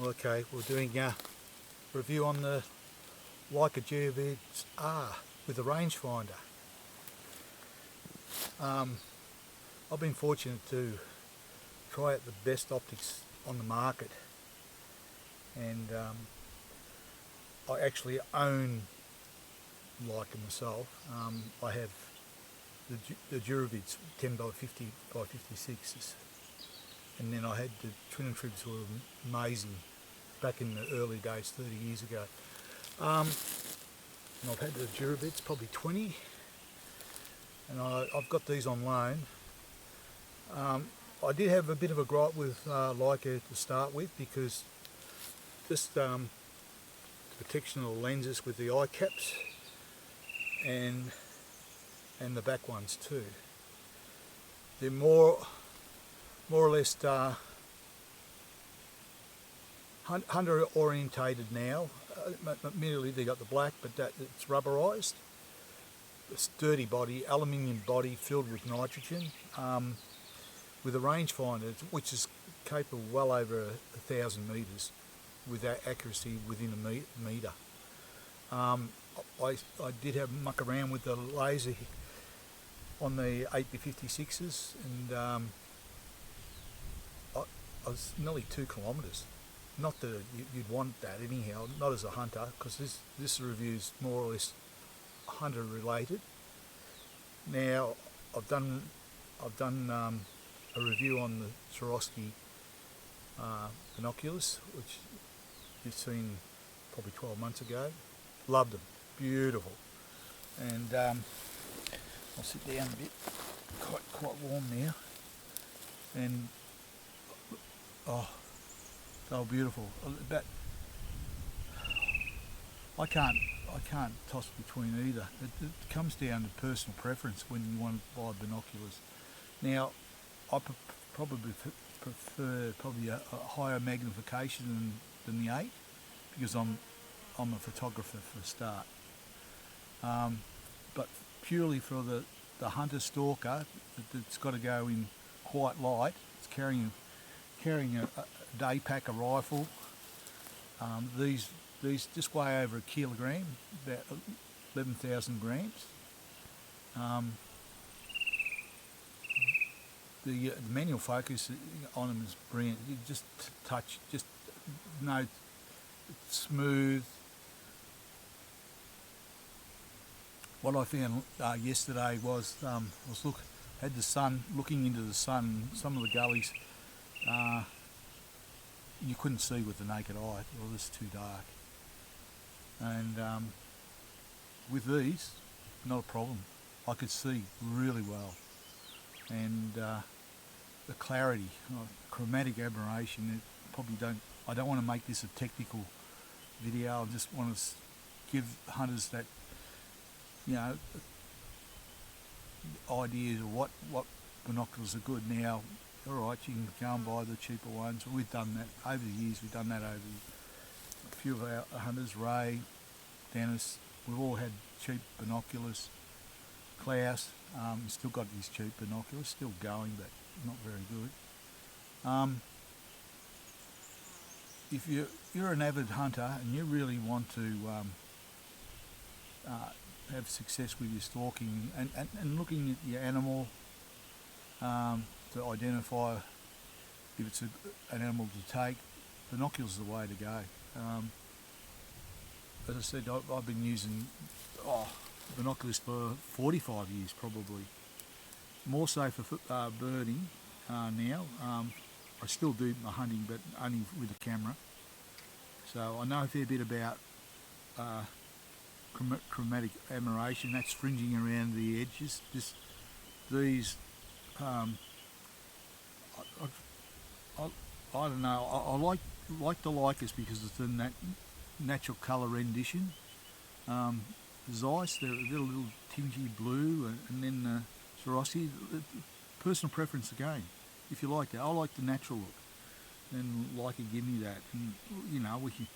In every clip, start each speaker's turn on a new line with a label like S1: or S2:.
S1: Okay, we're doing a review on the Leica Geovid R with the rangefinder. I've been fortunate to try out the best optics on the market, and I actually own Leica myself. I have the Geovids 10x50 by 56s, and then I had the twin and tribs, who were amazing back in the early days 30 years ago. And I've had the Geovids probably 20, and I've got these on loan. I did have a bit of a gripe with Leica to start with, because just the protection of the lenses with the eye caps and the back ones too. They're more or less hunter orientated now. Admittedly, they got the black, but it's rubberized. A sturdy body, aluminium body filled with nitrogen, with a rangefinder which is capable well over 1,000 metres with that accuracy within a metre. I did have muck around with the laser on the 8x56s, and I was nearly 2 kilometres. Not that you'd want that anyhow, not as a hunter, because this review is more or less hunter related. Now I've done a review on the Swarovski binoculars, which you've seen probably 12 months ago. Loved them, beautiful. And I'll sit down a bit, quite warm now, and oh, they were beautiful. But I can't toss between either. It comes down to personal preference when you want to buy binoculars. Now, I probably prefer a higher magnification than the 8, because I'm a photographer for a start. But purely for the hunter stalker that's got to go in quite light, it's carrying a day pack, a rifle. These just weigh over a kilogram, about 11,000 grams. The manual focus on them is brilliant. You just touch, just know it's smooth. What I found yesterday was had the sun, looking into the sun, some of the gullies you couldn't see with the naked eye, it was too dark. And with these, not a problem. I could see really well, and the clarity, chromatic aberration. I don't want to make this a technical video. I just want to give hunters that, ideas of what binoculars are good. Now, all right, you can go and buy the cheaper ones. We've done that over the years. We've done that over a few of our hunters, Ray, Dennis. We've all had cheap binoculars. Klaus, still got these cheap binoculars, still going, but not very good. If you're an avid hunter and you really want to have success with your stalking and looking at your animal to identify if it's an animal to take, binoculars are the way to go. As I said, I've been using binoculars for 45 years probably. More so for birding now. I still do my hunting, but only with a camera. So I know a fair bit about chromatic aberration. That's fringing around the edges. These, I don't know. I like the Leicas because it's a natural colour rendition. Zeiss, they're a little tingy blue, and then the Swarovski. Personal preference again. If you like that, I like the natural look. Then Leica give me that, and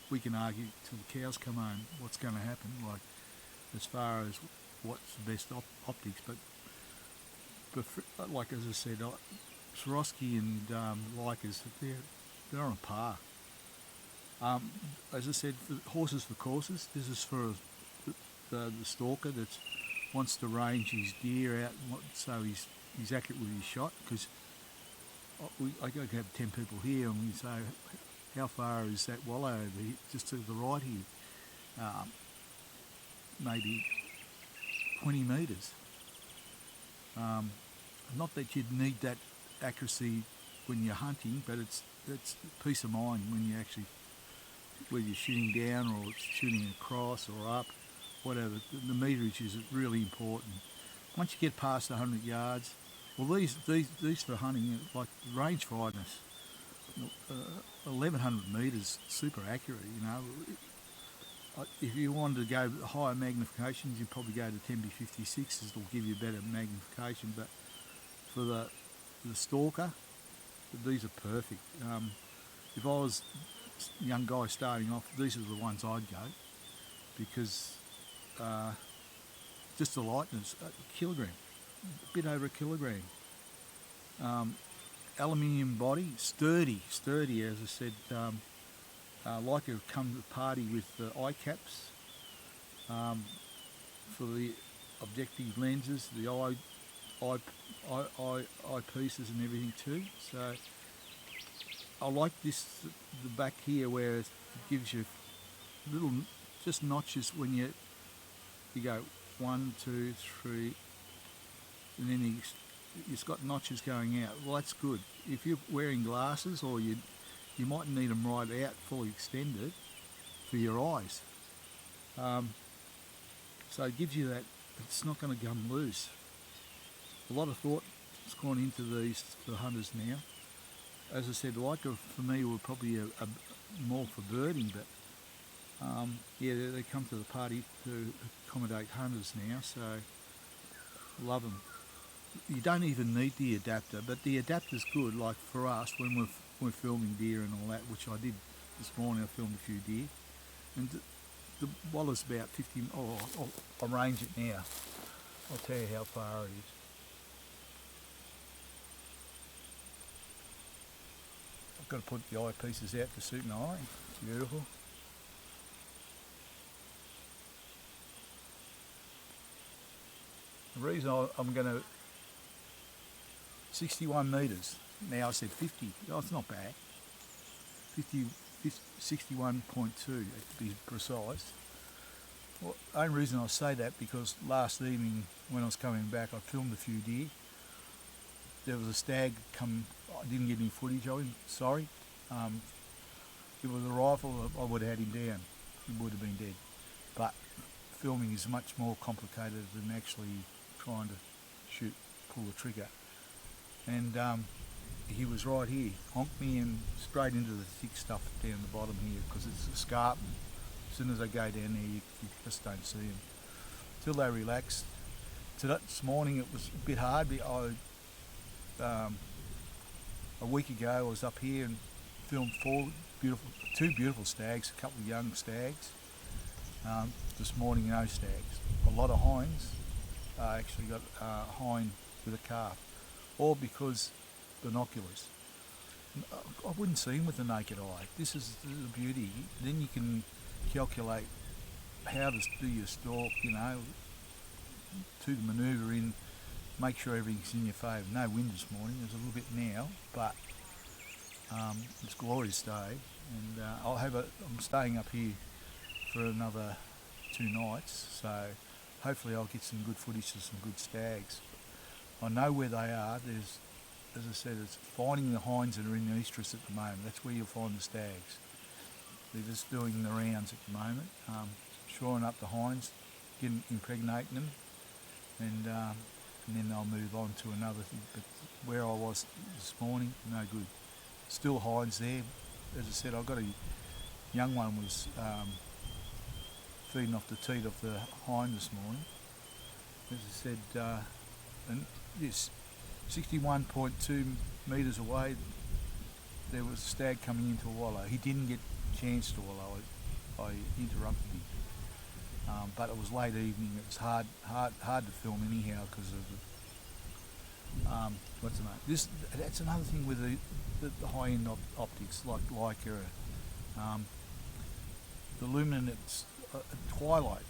S1: we can argue till the cows come home what's going to happen, like as far as what's the best optics. But like as I said, Swarovski and Leicas, they're on a par. As I said, horses for courses. This is for the stalker that wants to range his deer out so he's accurate with his shot, because I go have 10 people here and we say, how far is that wallow over here, just to the right here? Maybe 20 metres. Not that you'd need that accuracy when you're hunting, but it's peace of mind when you actually, whether you're shooting down or shooting across or up, whatever, the meterage is really important. Once you get past 100 yards, well, these for hunting, like range finders, 1100 metres, super accurate, you know. If you wanted to go higher magnifications, you'd probably go to 10-56s, it'll give you better magnification, but for the stalker, these are perfect. If I was a young guy starting off, these are the ones I'd go, because just the lightness, a kilogram, a bit over a kilogram. Aluminium body, sturdy, as I said. Leica come to the party with eye caps for the objective lenses, the eye pieces and everything too. So I like this, the back here, where it gives you little just notches when you go 1, 2, 3, and then it's got notches going out. Well, that's good. If you're wearing glasses, or you might need them right out, fully extended, for your eyes. So it gives you that, it's not going to come loose. A lot of thought has gone into these for hunters now. As I said, Leica for me were probably a more for birding, but yeah, they come to the party to accommodate hunters now, so love them. You don't even need the adapter, but the adapter's good, like for us when we're filming deer and all that, which I did this morning. I filmed a few deer, and the wallow's about 50, I'll range it now. I'll tell you how far it is. I've got to put the eyepieces out to suit my eye. It's beautiful. The reason I'm going to 61 metres. Now I said 50. Oh, it's not bad. 61.2 to be precise. Well, the only reason I say that because last evening when I was coming back, I filmed a few deer. There was a stag come. I didn't get any footage of him. Sorry. If it was a rifle, I would have had him down. He would have been dead. But filming is much more complicated than actually trying to pull the trigger. And he was right here, honked me and straight into the thick stuff down the bottom here, because it's escarpment. As soon as they go down there, you just don't see them. Till they relax. This morning it was a bit hard. A week ago I was up here and filmed two beautiful stags, a couple of young stags. This morning no stags. A lot of hinds. I actually got a hind with a calf. All because binoculars. I wouldn't see them with the naked eye. This is the beauty. Then you can calculate how to do your stalk, you know, to manoeuvre in, make sure everything's in your favour. No wind this morning, there's a little bit now, but it's a glorious day, and I'm staying up here for another 2 nights, so hopefully I'll get some good footage of some good stags. I know where they are. There's, as I said, it's finding the hinds that are in the estrus at the moment. That's where you'll find the stags. They're just doing the rounds at the moment, shoring up the hinds, impregnating them, and then they'll move on to another thing. But where I was this morning, no good. Still hinds there. As I said, I got a young one was feeding off the teat of the hind this morning. As I said, and this 61.2 metres away, there was a stag coming into a wallow. He didn't get a chance to wallow. I interrupted him, but it was late evening. It was hard to film anyhow because of what's the name? That's another thing with the high-end optics like Leica. the luminance at twilight,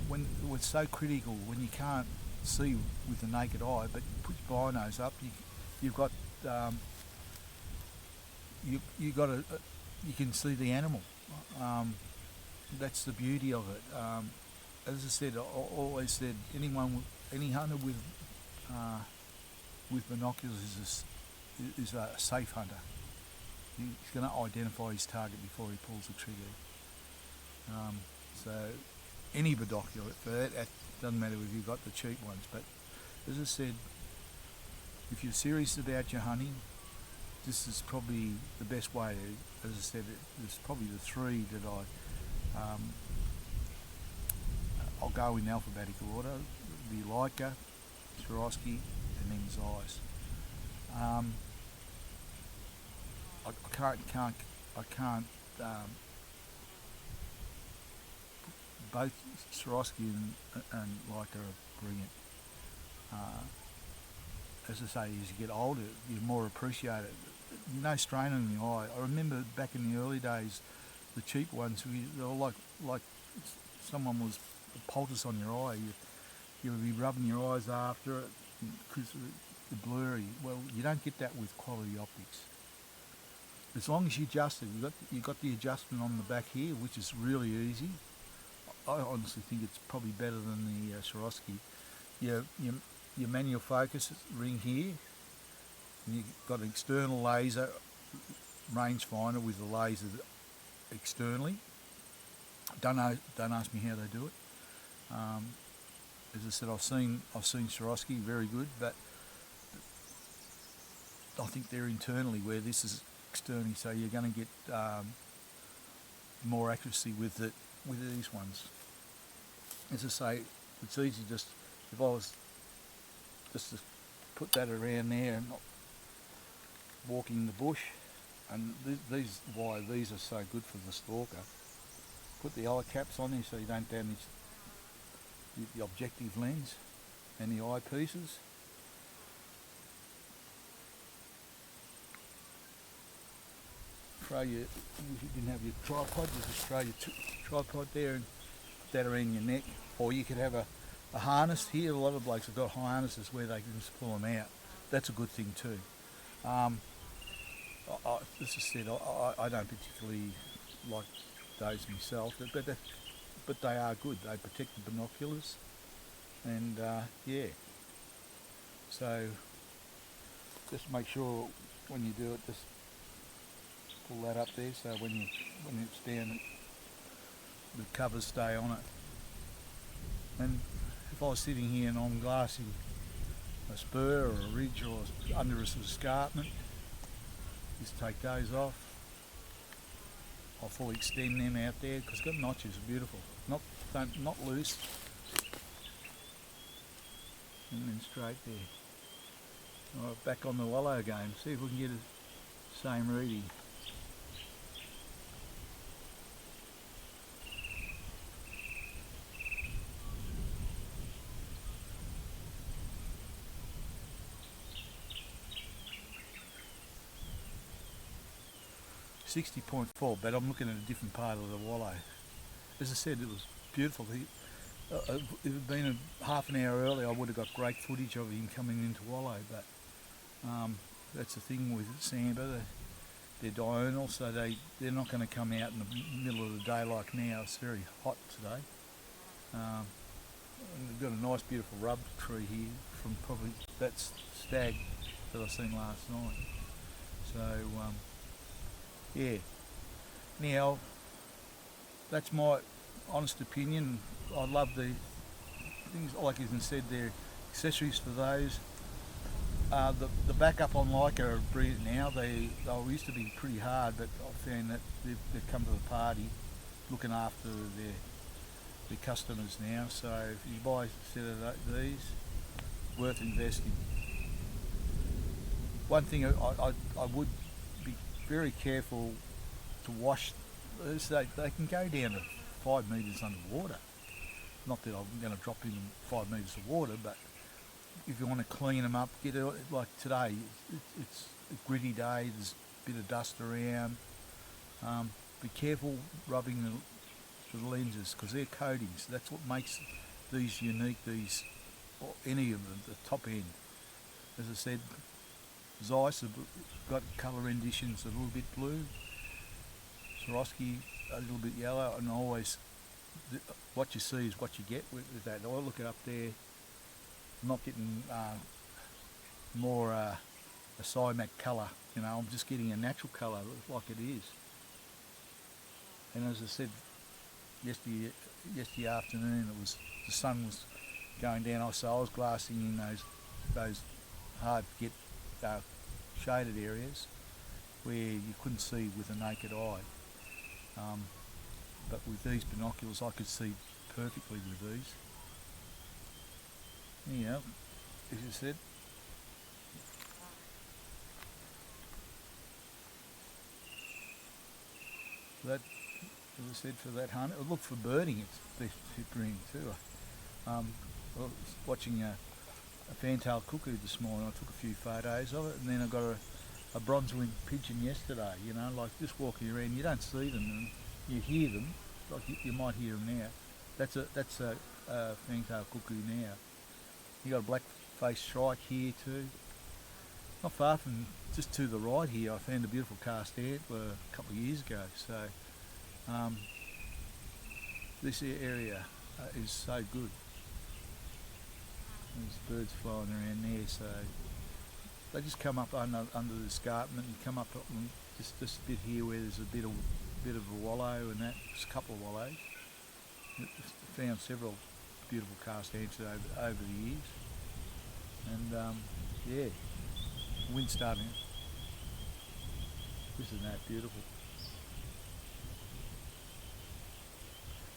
S1: when it was so critical, when you can't see with the naked eye, but you put your binos up, you've got you got you can see the animal. That's the beauty of it. As I said, I always said, any hunter with binoculars is a safe hunter. He's going to identify his target before he pulls the trigger. So any binocular, for that doesn't matter if you've got the cheap ones. But as I said, if you're serious about your hunting, this is probably the best way to. As I said, there's probably the three that I'll go in alphabetical order: the Leica, Swarovski, and then Zeiss. I can't. Both Swarovski and Leica are brilliant. As I say, as you get older, you more appreciate it. No strain in the eye. I remember back in the early days, the cheap ones, they were like someone was a poultice on your eye. You would be rubbing your eyes after it because they're blurry. Well, you don't get that with quality optics. As long as you adjust it, you got the adjustment on the back here, which is really easy. I honestly think it's probably better than the Swarovski. Your manual focus ring here, and you've got an external laser rangefinder with the laser externally. Don't ask me how they do it. As I said, I've seen Swarovski, very good, but I think they're internally, where this is externally, so you're going to get more accuracy with these ones. As I say, it's easy just, if I was just to put that around there and not walking the bush, and why these are so good for the stalker. Put the eye caps on there so you don't damage the objective lens and the eyepieces. If you didn't have your tripod, you just throw your tripod there and put that around your neck. Or you could have a harness here. A lot of blokes have got harnesses where they can just pull them out. That's a good thing too. As I said, I don't particularly like those myself, but they are good. They protect the binoculars, and yeah. So just make sure when you do it, just pull that up there, so when it's down, the covers stay on it. And if I was sitting here and I'm glassing a spur or a ridge or under an escarpment, just take those off. I'll fully extend them out there because it's got notches, beautiful. Not loose. And then straight there. Alright, back on the wallow game. See if we can get the same reading. .4, but I'm looking at a different part of the wallow. As I said, it was beautiful. If it had been half an hour earlier, I would have got great footage of him coming into wallow, but that's the thing with Sambar. They're diurnal, so they're not going to come out in the middle of the day like now. It's very hot today. We've got a nice beautiful rub tree here from probably that stag that I seen last night. So yeah. Now, that's my honest opinion. I love the things, like you said, there, accessories for those. The backup on Leica are brilliant now. They used to be pretty hard, but I found that they've come to the party looking after their customers now. So if you buy a set of these, worth investing. One thing I would be very careful to wash. They can go down to 5 metres underwater. Not that I'm going to drop in 5 metres of water, but if you want to clean them up, get it, like today, it's a gritty day, there's a bit of dust around. Be careful rubbing for the lenses, because they're coatings. That's what makes these unique, these, or any of them, the top end. As I said, Zeiss have got colour renditions a little bit blue, Swarovski a little bit yellow, and always what you see is what you get with that. I look up there, I'm not getting more a CyMac colour, you know, I'm just getting a natural colour like it is. And as I said, yesterday afternoon, the sun was going down, so I was glassing in those hard to get shaded areas where you couldn't see with the naked eye. But with these binoculars I could see perfectly with these. Anyhow, as you said, that, as I said, for that hunt, look for birding, it's best to bring too. I was watching a fantail cuckoo this morning. I took a few photos of it, and then I got a bronze-winged pigeon yesterday. You know, like just walking around, you don't see them, and you hear them, like you might hear them now. That's a fantail cuckoo now. You got a black-faced shrike here too. Not far from, just to the right here, I found a beautiful cast antler a couple of years ago. So this area is so good. There's birds flying around there, so they just come up under the escarpment and come up on just a bit here where there's a bit of a wallow and that, just a couple of wallows. Found several beautiful cast antlers over the years, and yeah, the wind's starting. Isn't that beautiful?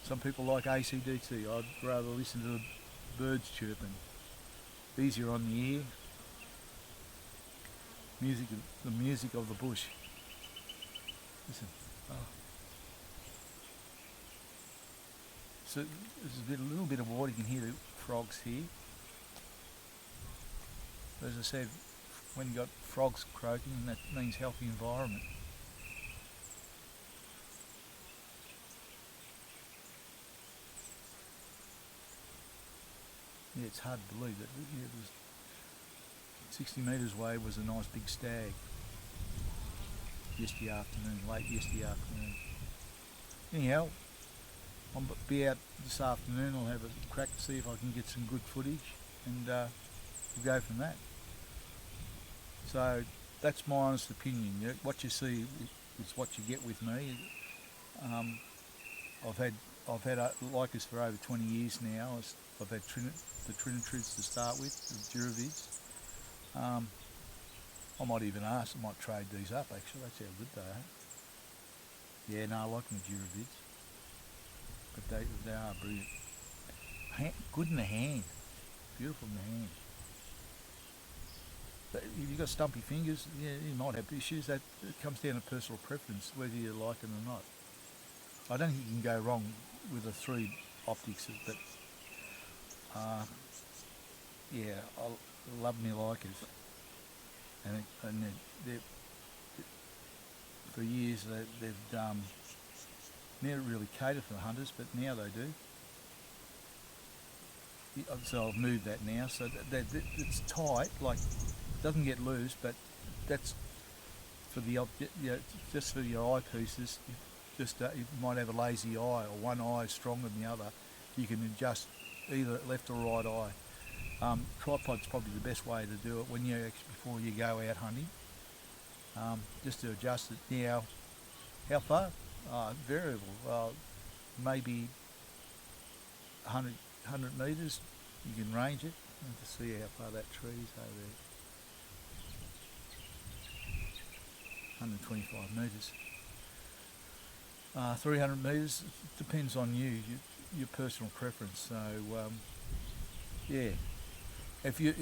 S1: Some people like AC/DC. I'd rather listen to the birds chirping. Easier on the ear. The music of the bush. Listen. Oh. So there's a little bit of water. You can hear the frogs here. As I said, when you got frogs croaking, that means healthy environment. Yeah, it's hard to believe that. Yeah, it was 60 metres away was a nice big stag yesterday afternoon, late yesterday afternoon. Anyhow, I'll be out this afternoon. I'll have a crack to see if I can get some good footage, and we'll go from that. So that's my honest opinion. What you see is what you get with me. I've had Leicas for over 20 years now. I've had the Trinitrids to start with, the Geovids. I might even ask, I might trade these up actually, that's how good they are. Yeah, no, I like my Geovids, but they are brilliant. Good in the hand, beautiful in the hand. But if you've got stumpy fingers, yeah, you might have issues. That it comes down to personal preference, whether you like it or not. I don't think you can go wrong with the 3 optics, but yeah, I love me Leicas, and they're for years they've never really catered for the hunters, but now they do. So I've moved that now, so that it's tight, like it doesn't get loose, but that's for the just for your eyepieces. Just you might have a lazy eye, or one eye is stronger than the other. You can adjust either left or right eye. Tripod's probably the best way to do it when before you go out hunting. Just to adjust it. Now, how far? Variable. Maybe 100 metres. You can range it and to see how far that tree is over there. 125 metres. 300 metres, depends on you, your personal preference. So, yeah. If you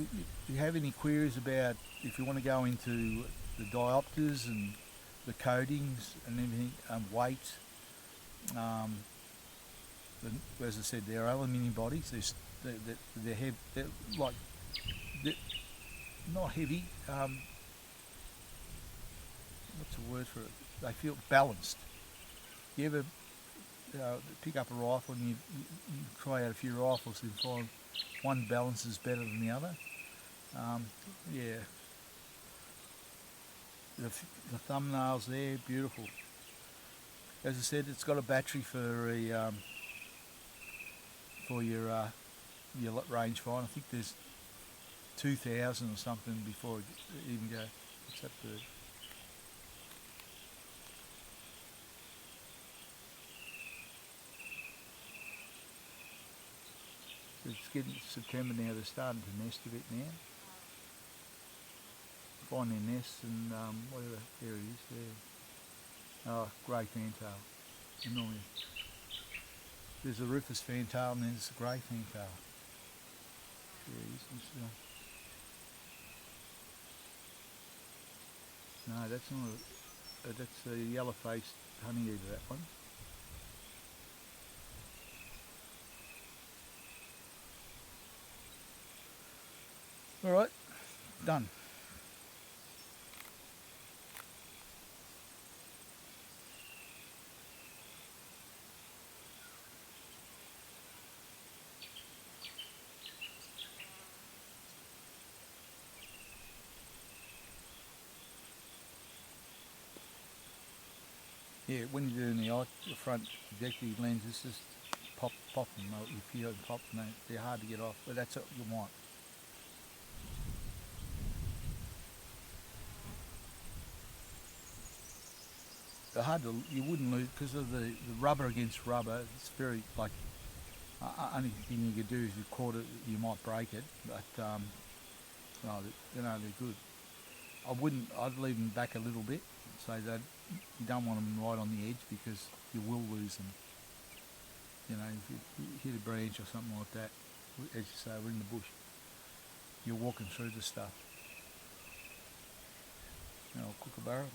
S1: have any queries about if you want to go into the diopters and the coatings and everything, weight, as I said, they're aluminium bodies. They're heavy. They're not heavy. What's the word for it? They feel balanced. You ever pick up a rifle and you try out a few rifles and find one balances better than the other. Yeah, the thumbnails there, beautiful. As I said, it's got a battery for your rangefinder. I think there's 2,000 or something before it even go. What's that bird? So it's getting September now. They're starting to nest a bit now. Find their nests and whatever. There it is. There. Oh, grey fantail. Annoying. There's a rufous fantail and there's a grey fantail. There it is. No, that's not that's a yellow-faced honey eater, that one. Alright, done. Yeah, when you're doing the front objective lenses, just pop them. If you don't pop them, they're hard to get off, but that's what you want. They're hard to, you wouldn't lose, because of the rubber against rubber, it's very, like, only thing you could do is you caught it, you might break it, but, no, they're good. I'd leave them back a little bit, so that you don't want them right on the edge because you will lose them. You know, if you hit a branch or something like that, as you say, we're in the bush, you're walking through the stuff. You know, kookaburra.